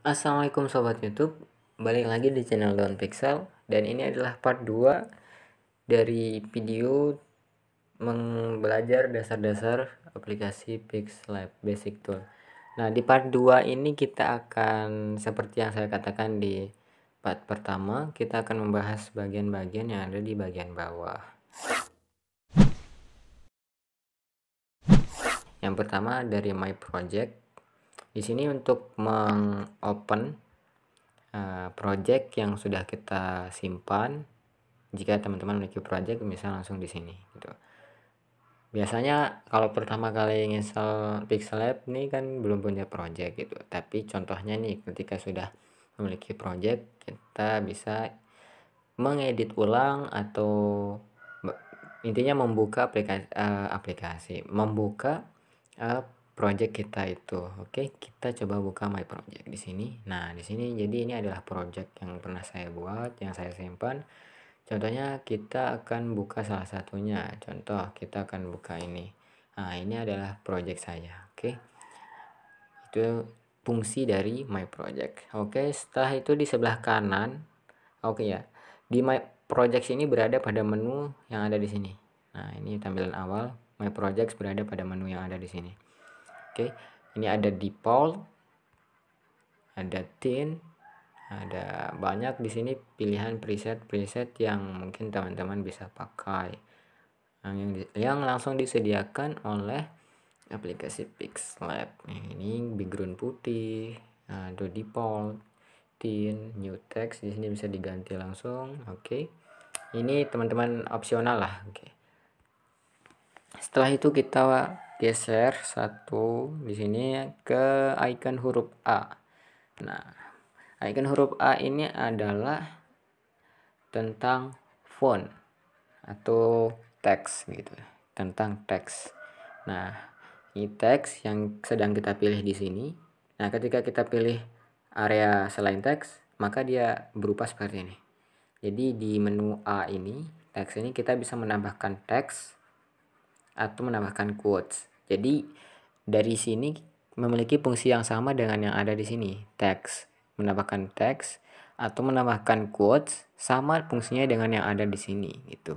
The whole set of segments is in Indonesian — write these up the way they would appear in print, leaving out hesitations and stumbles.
Assalamualaikum sobat YouTube, balik lagi di channel Daun Pixel, dan ini adalah part 2 dari video belajar dasar-dasar aplikasi Pixlab Basic Tool. Nah, di part 2 ini kita akan, seperti yang saya katakan di part pertama, kita akan membahas bagian-bagian yang ada di bagian bawah. Yang pertama dari My Project. Di sini untuk mengopen project yang sudah kita simpan. Jika teman-teman memiliki project, bisa langsung di sini gitu. Biasanya kalau pertama kali install Pixlab ini kan belum punya project gitu. Tapi contohnya nih, ketika sudah memiliki project, kita bisa mengedit ulang atau intinya membuka membuka project kita itu. Oke, kita coba buka My Project di sini. Nah, di sini jadi ini adalah project yang pernah saya buat, yang saya simpan. Contohnya kita akan buka salah satunya. Contoh kita akan buka ini. Nah, ini adalah project saya. Oke. Itu fungsi dari My Project. Oke, setelah itu di sebelah kanan, oke ya. Di My Project ini berada pada menu yang ada di sini. Nah, ini tampilan awal. My Project berada pada menu yang ada di sini. Oke, ini ada default, ada theme, ada banyak di sini pilihan preset yang mungkin teman-teman bisa pakai, yang langsung disediakan oleh aplikasi Pixlab. Ini background putih, ada default, theme, new text, di sini bisa diganti langsung. Oke, ini teman-teman opsional lah. Oke, setelah itu kita geser satu di sini ke icon huruf A. Nah, icon huruf A ini adalah tentang font atau teks gitu, tentang teks. Nah, ini teks yang sedang kita pilih di sini. Nah, ketika kita pilih area selain teks, maka dia berupa seperti ini. Jadi di menu A ini, teks ini kita bisa menambahkan teks atau menambahkan quotes. Jadi dari sini memiliki fungsi yang sama dengan yang ada di sini. Teks, menambahkan teks atau menambahkan quotes sama fungsinya dengan yang ada di sini gitu.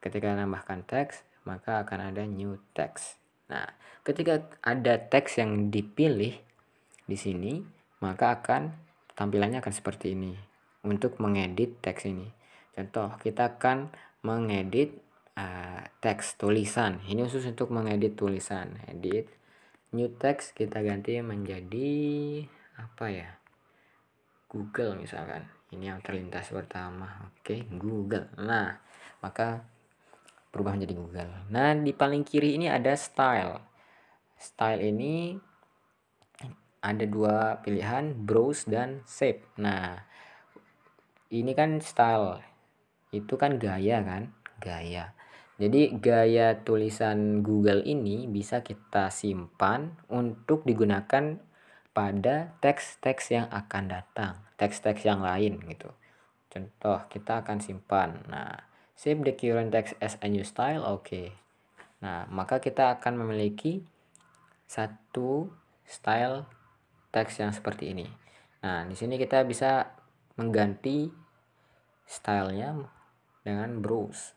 Ketika menambahkan teks, maka akan ada new text. Nah, ketika ada teks yang dipilih di sini, maka tampilannya akan seperti ini. Untuk mengedit teks ini, contoh kita akan mengedit teks tulisan. Ini khusus untuk mengedit tulisan. Edit new text, kita ganti menjadi apa ya, Google misalkan. Ini yang terlintas pertama. Oke, Google. Nah, maka berubah menjadi Google. Nah, di paling kiri ini ada style. Style ini ada dua pilihan, browse dan shape. Nah, ini kan style, itu kan gaya kan, gaya. Jadi gaya tulisan Google ini bisa kita simpan untuk digunakan pada teks-teks yang akan datang, teks-teks yang lain gitu. Contoh, kita akan simpan. Nah, save the current text as a new style. Oke. Nah, maka kita akan memiliki satu style teks yang seperti ini. Nah, di sini kita bisa mengganti stylenya dengan browse.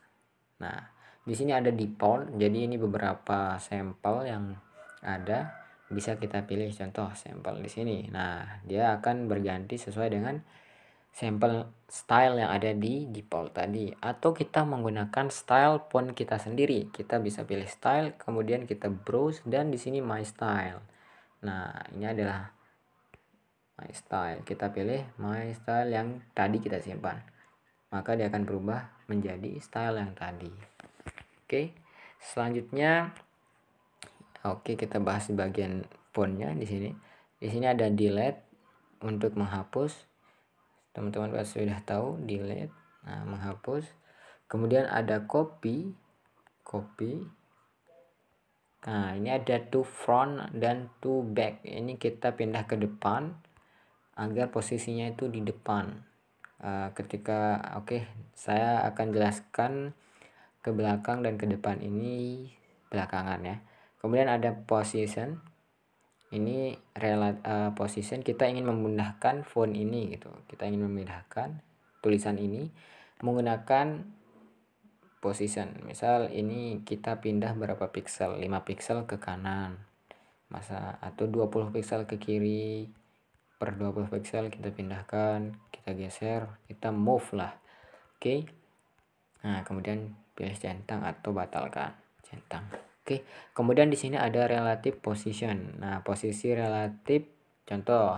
Nah, di sini ada default, jadi ini beberapa sampel yang ada, bisa kita pilih contoh sampel di sini. Nah, dia akan berganti sesuai dengan sampel style yang ada di default tadi, atau kita menggunakan style font kita sendiri. Kita bisa pilih style, kemudian kita browse, dan di sini my style. Nah, ini adalah my style. Kita pilih my style yang tadi kita simpan, maka dia akan berubah menjadi style yang tadi. Oke, selanjutnya kita bahas di bagian fontnya. Di sini ada delete untuk menghapus. Teman-teman pasti sudah tahu delete, nah menghapus. Kemudian ada copy. Nah, ini ada to front dan to back. Ini kita pindah ke depan agar posisinya itu di depan. Saya akan jelaskan ke belakang dan ke depan ini belakangan ya. Kemudian ada position. ini position, kita ingin memindahkan font ini gitu. Kita ingin memindahkan tulisan ini menggunakan position. Misal ini kita pindah berapa piksel, 5 piksel ke kanan atau 20 piksel ke kiri, per 20 piksel kita pindahkan, kita geser, kita move lah. Oke. Nah, kemudian pilih centang atau batalkan centang. Oke. Kemudian di sini ada relative position. Nah, posisi relatif, contoh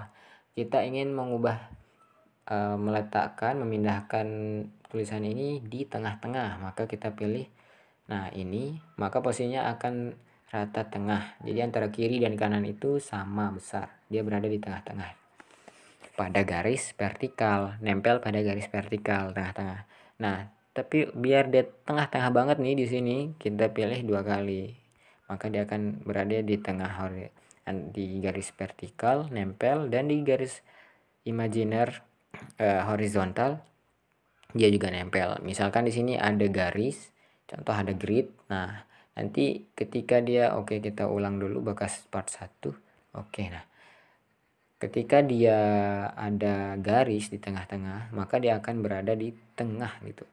kita ingin mengubah meletakkan, memindahkan tulisan ini di tengah-tengah, maka kita pilih ini, maka posisinya akan rata tengah. Jadi antara kiri dan kanan itu sama besar, dia berada di tengah-tengah pada garis vertikal, nempel pada garis vertikal tengah-tengah. Nah, tapi biar dia tengah-tengah banget nih di sini, kita pilih 2 kali, maka dia akan berada di tengah, di garis vertikal nempel, dan di garis imajiner horizontal dia juga nempel. Misalkan di sini ada garis, contoh ada grid. Nah, nanti ketika dia kita ulang dulu bekas part 1. Nah, ketika dia ada garis di tengah-tengah, maka dia akan berada di tengah gitu.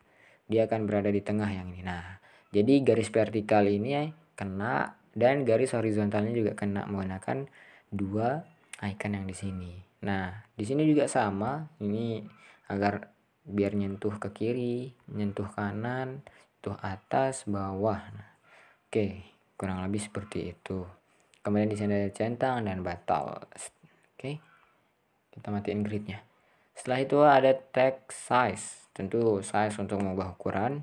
Dia akan berada di tengah yang ini. Nah, jadi garis vertikal ini kena dan garis horizontalnya juga kena menggunakan 2 icon yang di sini. Nah, di sini juga sama. Ini agar biar nyentuh ke kiri, nyentuh kanan, nyentuh atas, bawah. Nah, kurang lebih seperti itu. Kemudian di sini ada centang dan batal. Kita matiin gridnya. Setelah itu ada text size, tentu size untuk mengubah ukuran.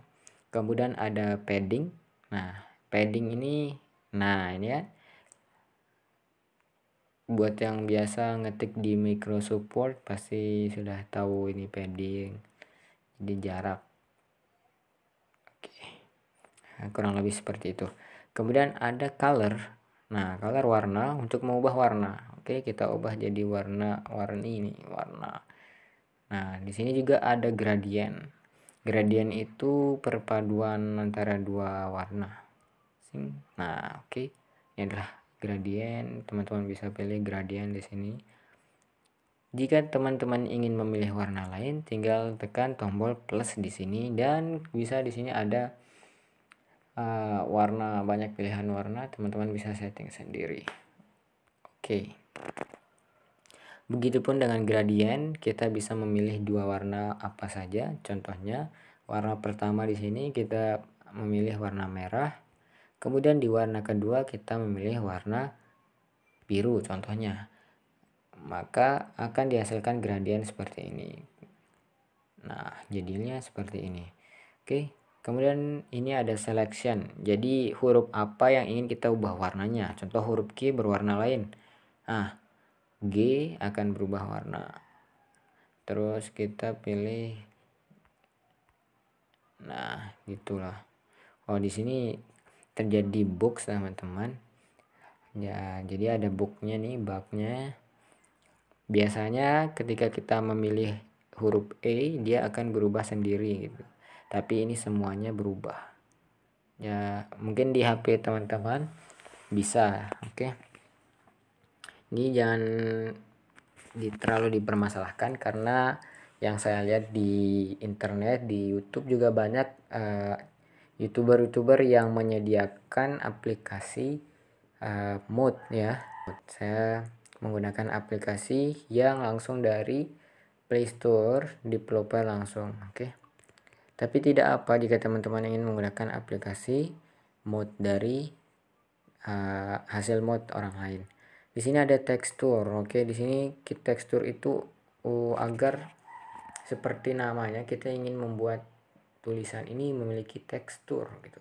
Kemudian ada padding. Nah, padding ini, ini ya, buat yang biasa ngetik di Microsoft Word pasti sudah tahu ini padding. Jadi jarak. Kurang lebih seperti itu. Kemudian ada color. Nah, color warna, untuk mengubah warna. Kita ubah jadi warna-warni ini, warna. Nah, di sini juga ada gradient. Gradient itu perpaduan antara 2 warna. Nah, ini adalah gradient. Teman-teman bisa pilih gradient di sini. Jika teman-teman ingin memilih warna lain, tinggal tekan tombol plus di sini, dan bisa di sini ada warna, banyak pilihan warna, teman-teman bisa setting sendiri. Begitupun dengan gradient, kita bisa memilih 2 warna apa saja. Contohnya, warna pertama di sini kita memilih warna merah. Kemudian di warna kedua kita memilih warna biru contohnya. Maka akan dihasilkan gradient seperti ini. Nah, jadinya seperti ini. Kemudian ini ada selection. Jadi huruf apa yang ingin kita ubah warnanya. Contoh huruf G berwarna lain. Nah, G akan berubah warna. Terus kita pilih. Nah, gitulah. Di sini terjadi bug teman-teman. Ya, jadi ada bugnya nih, bugnya. Biasanya ketika kita memilih huruf E, dia akan berubah sendiri gitu. Tapi ini semuanya berubah. Ya, mungkin di HP teman-teman bisa, Ini jangan terlalu dipermasalahkan, karena yang saya lihat di internet, di YouTube juga banyak YouTuber yang menyediakan aplikasi mode ya. Saya menggunakan aplikasi yang langsung dari Play Store, developer langsung. Tapi tidak apa jika teman-teman ingin menggunakan aplikasi mode dari hasil mode orang lain. Di sini ada tekstur. Di sini tekstur itu agar seperti namanya, kita ingin membuat tulisan ini memiliki tekstur gitu.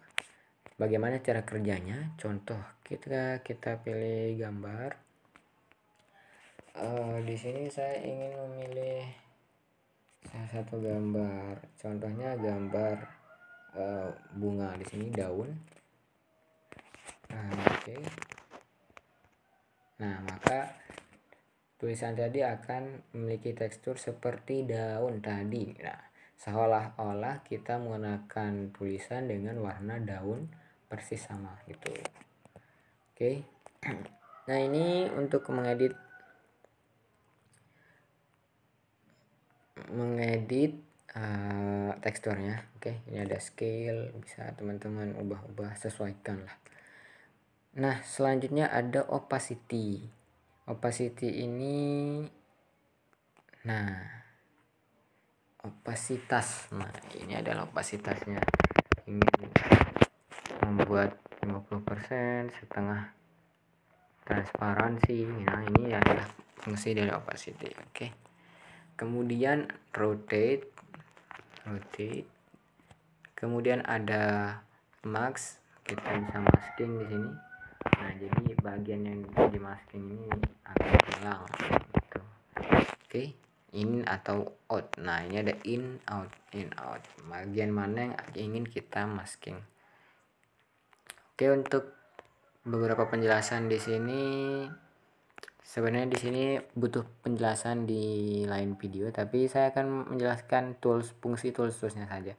Bagaimana cara kerjanya? Contoh, kita pilih gambar. Di sini saya ingin memilih salah satu gambar. Contohnya gambar bunga, di sini daun. Nah, maka tulisan tadi akan memiliki tekstur seperti daun tadi. Nah, seolah-olah kita menggunakan tulisan dengan warna daun persis sama gitu. Nah, ini untuk mengedit teksturnya. Oke, ini ada scale, bisa teman-teman ubah-ubah, sesuaikan lah. Nah, selanjutnya ada opacity. Opacity ini, nah, opasitas. Nah, ini adalah opasitasnya. Ingin membuat 50%, setengah transparansi. Nah, ini adalah fungsi dari opacity. Oke. Kemudian rotate. Kemudian ada mask, kita bisa masking di sini. Nah, jadi bagian yang di masking ini akan hilang gitu. Oke, in atau out. Nah, ini ada in out. Bagian mana yang ingin kita masking. Oke, untuk beberapa penjelasan di sini, sebenarnya di sini butuh penjelasan di lain video, tapi saya akan menjelaskan fungsi toolsnya saja.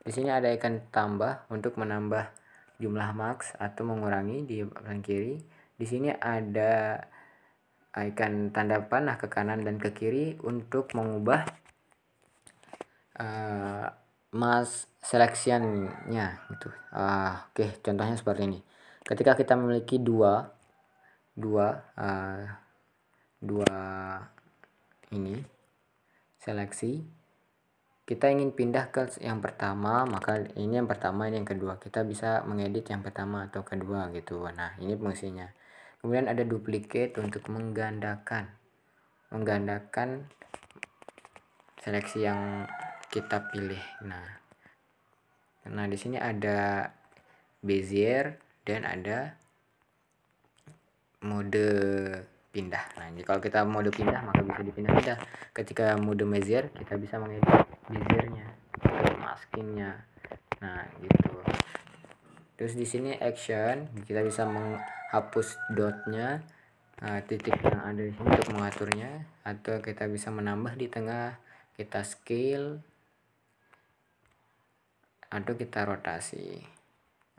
Di sini ada icon tambah untuk menambah jumlah max atau mengurangi di kanan kiri. Di sini ada icon tanda panah ke kanan dan ke kiri untuk mengubah mask selection-nya gitu. Oke, contohnya seperti ini. Ketika kita memiliki dua ini seleksi, kita ingin pindah ke yang pertama, maka ini yang pertama, ini yang kedua. Kita bisa mengedit yang pertama atau kedua gitu. Nah, ini fungsinya. Kemudian ada duplicate untuk menggandakan seleksi yang kita pilih. Nah, di sini ada Bezier dan ada mode pindah. Nah, ini kalau kita mode pindah maka bisa dipindah-pindah. Ketika mode Bezier kita bisa mengedit beziernya, maskingnya. Nah, gitu. Terus di sini action, kita bisa menghapus dotnya, titik yang ada di sini untuk mengaturnya, atau kita bisa menambah di tengah, kita scale, atau kita rotasi.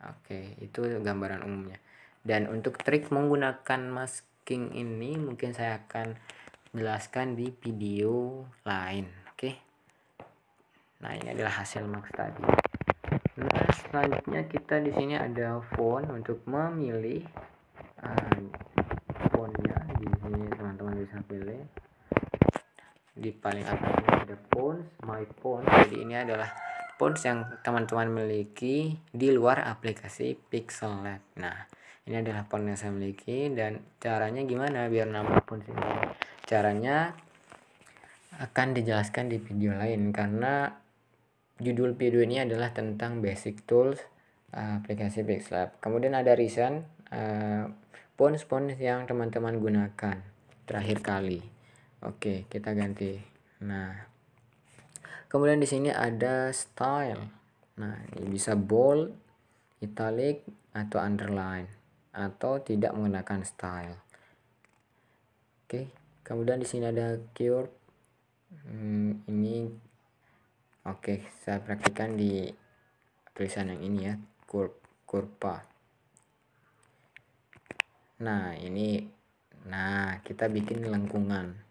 Oke, itu gambaran umumnya. Dan untuk trik menggunakan masking ini mungkin saya akan jelaskan di video lain. Oke. Nah, ini adalah hasil max tadi. Nah, selanjutnya kita di sini ada font untuk memilih fontnya. Di sini teman-teman bisa pilih. Di paling atasnya ada fonts, my font. Jadi ini adalah fonts yang teman-teman miliki di luar aplikasi Pixel Lab. Nah, ini adalah font yang saya miliki, dan caranya gimana biar nambah fonts ini? Caranya akan dijelaskan di video lain, karena judul video ini adalah tentang basic tools aplikasi Pixel Lab. Kemudian ada recent, fonts yang teman-teman gunakan terakhir kali. Oke, kita ganti. Nah, kemudian di sini ada style. Nah, ini bisa bold, italic, atau underline, atau tidak menggunakan style. Oke, kemudian di sini ada curve. Ini oke, saya praktikkan di tulisan yang ini ya, kurva. Nah, ini, kita bikin lengkungan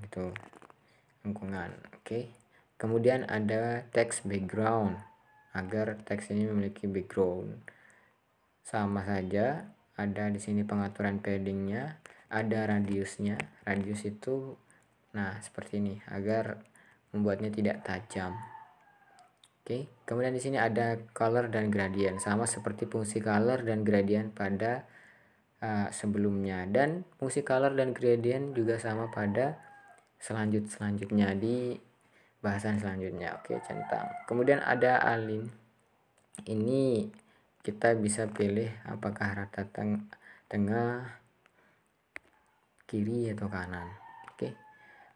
gitu, lengkungan. Oke. Kemudian ada text background, agar teks ini memiliki background. Sama saja, ada di sini pengaturan paddingnya, ada radiusnya. Radius itu, nah, seperti ini, agar membuatnya tidak tajam. Oke. Kemudian di sini ada color dan gradient, sama seperti fungsi color dan gradient pada sebelumnya, dan fungsi color dan gradient juga sama pada selanjutnya di bahasan selanjutnya. Oke, centang. Kemudian ada align. Ini kita bisa pilih apakah rata tengah, kiri, atau kanan. Oke.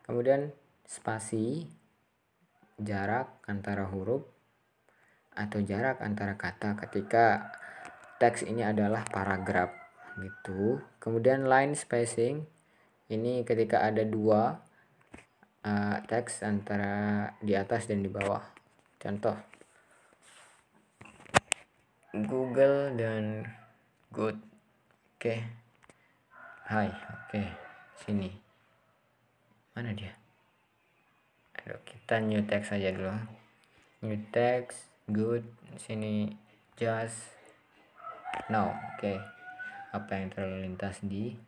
Kemudian spasi, jarak antara huruf atau jarak antara kata ketika teks ini adalah paragraf gitu. Kemudian line spacing, ini ketika ada dua teks antara di atas dan di bawah. Contoh Google dan Good. Oke. Hai, oke. Sini. Mana dia? Aduh, kita new text aja dulu. New text, good. Sini just now. Oke. Apa yang terlintas di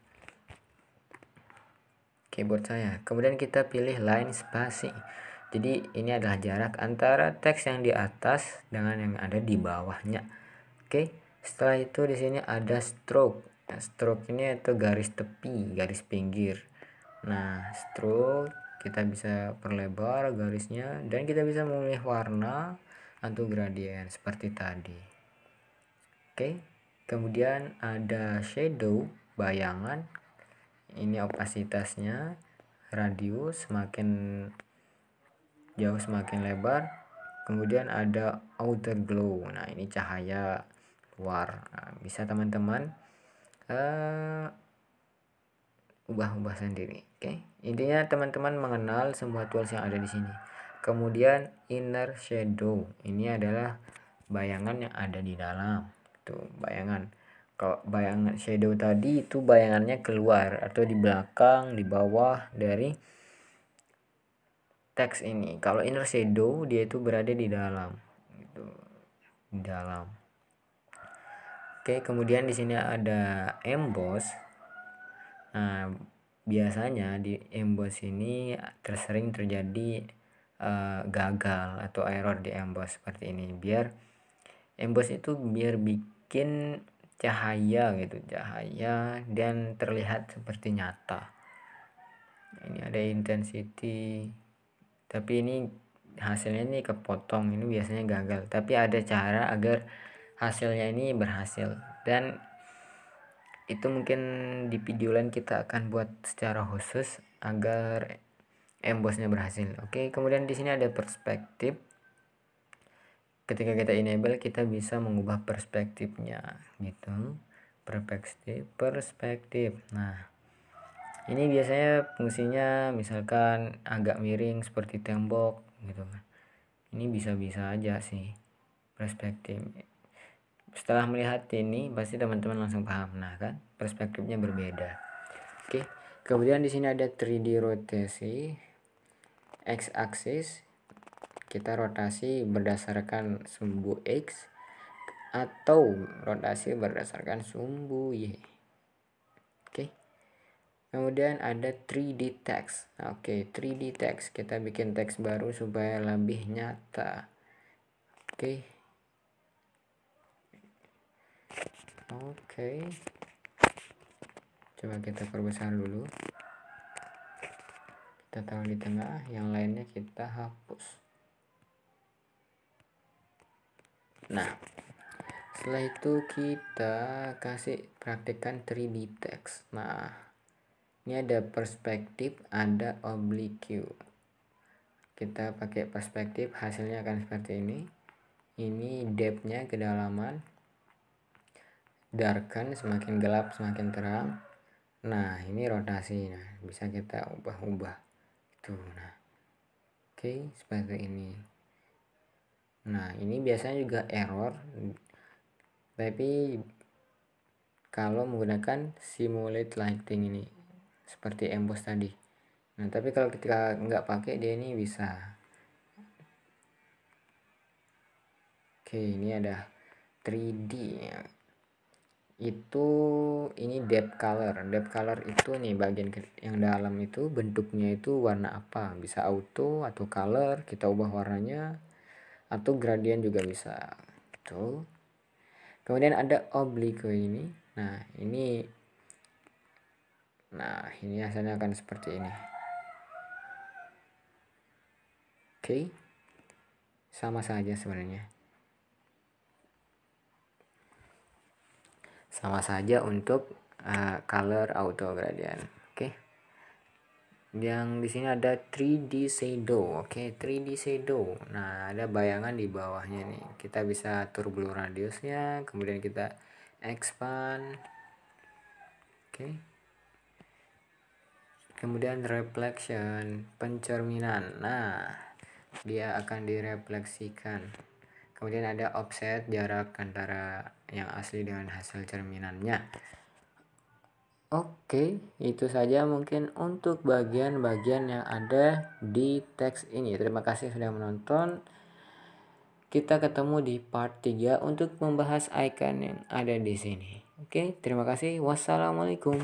keyboard saya. Kemudian kita pilih line spacing. Jadi ini adalah jarak antara teks yang di atas dengan yang ada di bawahnya. Oke. Setelah itu di sini ada stroke. Nah, stroke ini itu garis tepi, garis pinggir. Nah, stroke kita bisa perlebar garisnya dan kita bisa memilih warna atau gradien seperti tadi. Oke. Kemudian ada shadow, bayangan. Ini opasitasnya, radius semakin jauh semakin lebar. Kemudian ada outer glow. Nah, ini cahaya luar. Nah, bisa teman-teman ubah-ubah sendiri. Oke. Intinya teman-teman mengenal semua tools yang ada di sini. Kemudian inner shadow. Ini adalah bayangan yang ada di dalam. Tuh, bayangan. Kalau bayangan shadow tadi itu bayangannya keluar atau di belakang, di bawah dari teks ini. Kalau inner shadow dia itu berada di dalam. Gitu. Di dalam. Oke, kemudian di sini ada emboss. Nah, biasanya di emboss ini sering terjadi gagal atau error di emboss seperti ini. Biar emboss itu biar bikin cahaya gitu, cahaya dan terlihat seperti nyata. Ini ada intensity, tapi ini hasilnya ini kepotong, ini biasanya gagal. Tapi ada cara agar hasilnya ini berhasil, dan itu mungkin di video lain kita akan buat secara khusus agar embossnya berhasil. Oke, kemudian di sini ada perspektif. Ketika kita enable kita bisa mengubah perspektifnya gitu. Perspektif. Nah, ini biasanya fungsinya misalkan agak miring seperti tembok gitu kan. Ini bisa-bisa aja sih perspektif. Setelah melihat ini pasti teman-teman langsung paham. Nah, kan perspektifnya berbeda. Oke. Kemudian di sini ada 3D rotasi, X axis. Kita rotasi berdasarkan sumbu X atau rotasi berdasarkan sumbu Y. Oke. Kemudian ada 3D text. Oke, 3D text. Kita bikin teks baru supaya lebih nyata. Oke. Oke. Coba kita perbesar dulu. Kita taruh di tengah, yang lainnya kita hapus. Nah, setelah itu kita kasih praktekkan 3D text. Nah, ini ada perspektif, ada oblique. Kita pakai perspektif, hasilnya akan seperti ini. Ini depth-nya, kedalaman. Darken, semakin gelap semakin terang. Nah, ini rotasi. Nah, bisa kita ubah-ubah. Tuh, nah. Oke, seperti ini. Nah, ini biasanya juga error. Tapi kalau menggunakan simulate lighting ini seperti emboss tadi. Nah, tapi kalau ketika nggak pakai dia ini bisa. Oke, ini ada 3D ya. Itu ini depth color. Depth color itu nih bagian yang dalam itu bentuknya itu warna apa? Bisa auto atau color, kita ubah warnanya, atau gradient juga bisa. Tuh. Kemudian ada oblique ini. Nah, ini hasilnya akan seperti ini. Oke. Sama saja sebenarnya. Sama saja untuk color auto gradient. Oke. Yang di sini ada 3D shadow. Oke, 3D shadow. Nah, ada bayangan di bawahnya nih. Kita bisa atur blur radiusnya, kemudian kita expand. Oke. Kemudian reflection, pencerminan. Nah, dia akan direfleksikan. Kemudian ada offset, jarak antara yang asli dengan hasil cerminannya. Oke, itu saja mungkin untuk bagian-bagian yang ada di teks ini. Terima kasih sudah menonton. Kita ketemu di part 3 untuk membahas icon yang ada di sini. Oke, terima kasih. Wassalamualaikum.